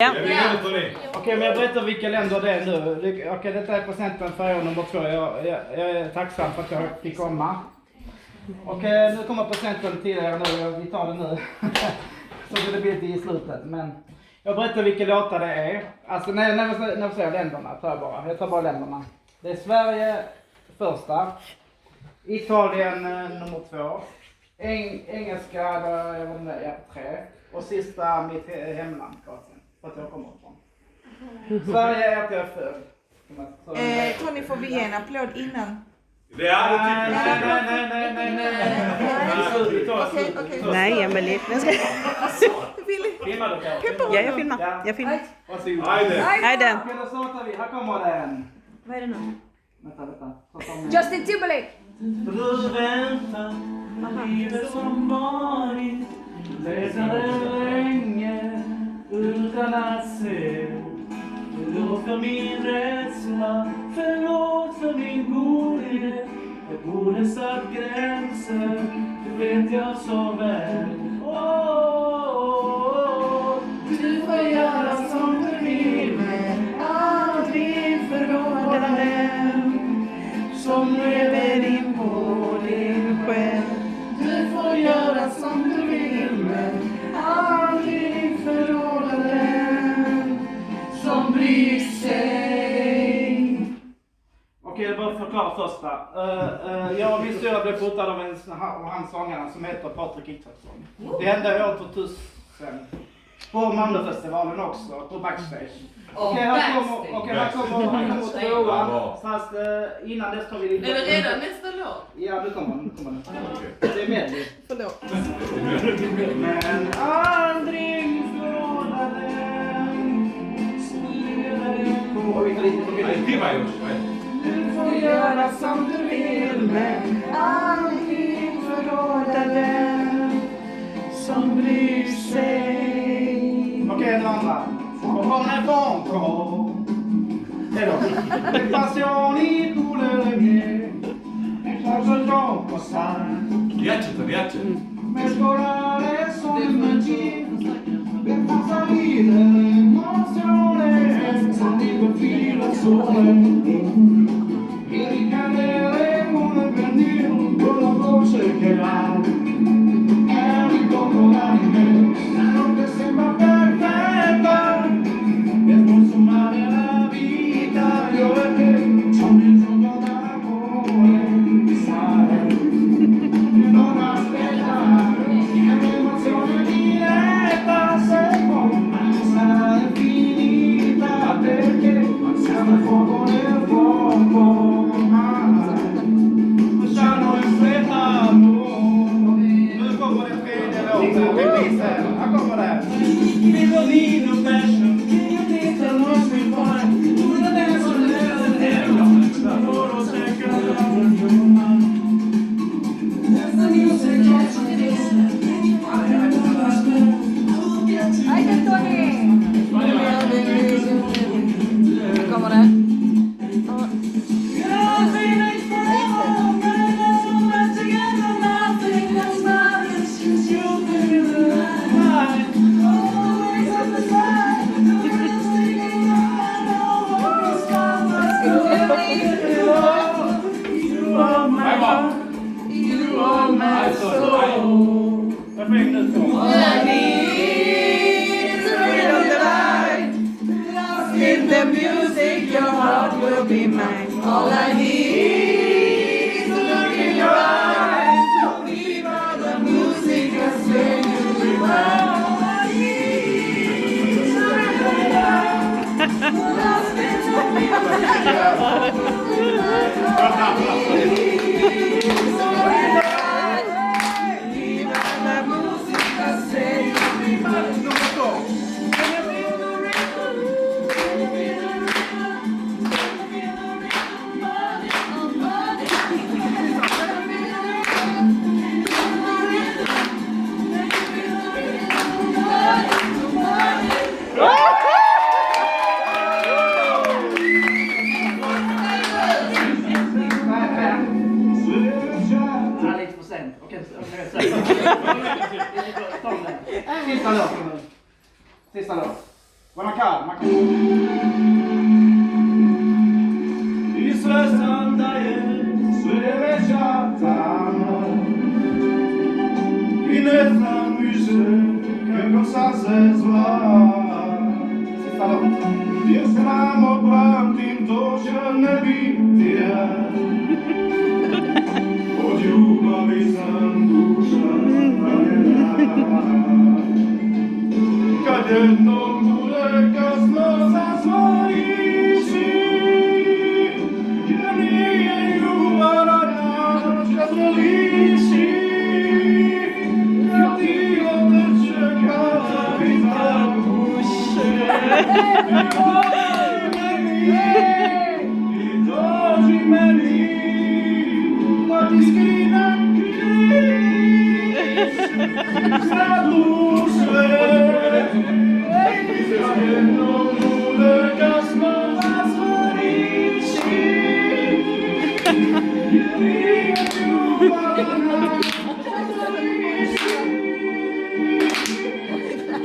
Ja. Okej, men jag berättar vilka länder det är nu. Okej, detta är presenten för år nummer 2. Jag är tacksam för att jag fick komma. Okej, nu kommer presenten till er nu. Vi tar det nu. Så det blir lite i slutet. Men jag berättar vilka låtar det är. Alltså när vi säger länderna tar jag bara. Jag tar bara länderna. Det är Sverige första. Italien nummer 2. Engelska där jag var med 3. Och sista mitt hemland Kroatien. För att jag kommer ifrån. Sverige är att jag är född. Tony, får vi ge en applåd innan? Det är Okej. Nej, Emelie. Filmar du Ja, jag filmar. Jag filmar. Varsågod. Nej, den. Okej, då startar vi. Här kommer den. Vad är det nu? Vänta. Justin Timberlake! Du väntar livet som varit. Läsade länge utan att se. Förlåt för min rädsla, förlåt för min godhet. Jag borde satt gränser, det vet jag så väl. Du får göra som du vill, men aldrig förråda den som lever in på din själ. Du får göra som du vill, men aldrig förråda den som bryr sig. Okej, jag bara förklara första. Jag och min syrra blev fotad av hans sångare som heter Patrik Isaksson. Det hände år 2000. På Malmöfestivalen också, på backstage. Okej, här kommer tvåan. Fast innan dess tar vi lite... Är det redan nästa låt? Ja, nu kommer den. Det är Medly. Förlåt. Men aldrig förråda den. Du får göra som du vill, men aldrig förråda den som bryr sig. Okej, den andra. Con le fonco le passioni tu le mie faccio il gioco sai Piace. mescolare sono magie per far salire l'emozione dico fino al sole e ricadere come per dire con la voce che ha è un incontro d'anime la notte sembra perfetta per consumare la vita io e te c'è un gioco d'amore sai non aspettare è un'emozione diretta se poi non sarà infinita perché siamo a fuoco nel fuoco lasciano in fretta nu kommer det tredje låten vi visar här kommer det vi don't need no passion you need to lose me for do the dance on the level for a second that's the music Hej då, Tony! Nu kommer det. The music, your heart will be mine. All I need is to look in your eyes. Don't leave all the music and say you'll be mine. All I need is to look in your eyes. Lost in the music, your heart will be mine. All I need is to look in your eyes. Leave all the music and say you'll be mine. Sunshine. kan. I sve sam daje, sve veća tamo. I ne znam više kako sam se zva. Jer samo pamtim to će ne biti ja. Od ljubavi sam duša ranjena. Kad jednom bude kasno zasvoriši, jer nije ljubav ranjena kad me liši. Kad ti odneće kada vitar puše, i dođi meni, da ti skinem križ za duše. Kad jednom bude kasno zasvoriši, jer nije ljubav ranjena kad me liši.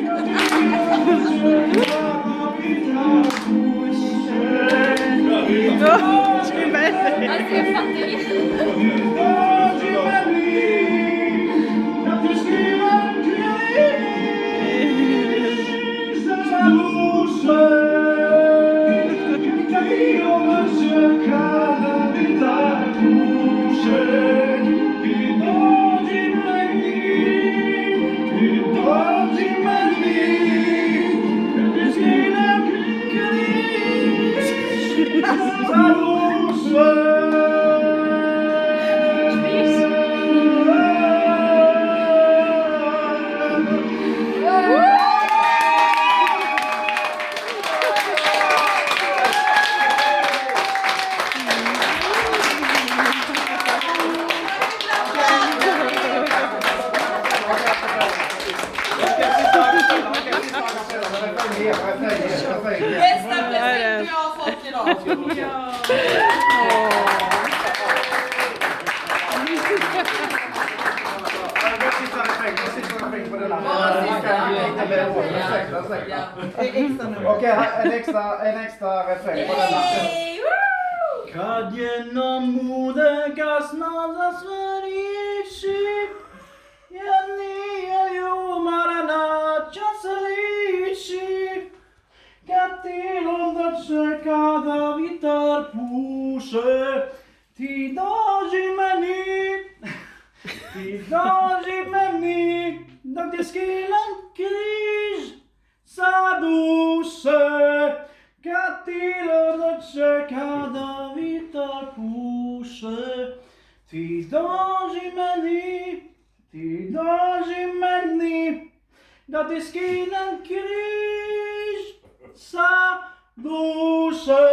Kad ti odneće kada vitar puše, Alltså jag fattar inte. Bästa present jag har fått idag. Okej, en extra refräng på denna. Kad jednom bude kasno zasvoriši, jer nije ljubav ranjena kad se liši. Kad ti odneće kada vitar puše, ti dođi meni, da ti skinem križ za duše. Kad ti odneće kada vitar puše, ti dođi meni, da ti skinem križ za duše.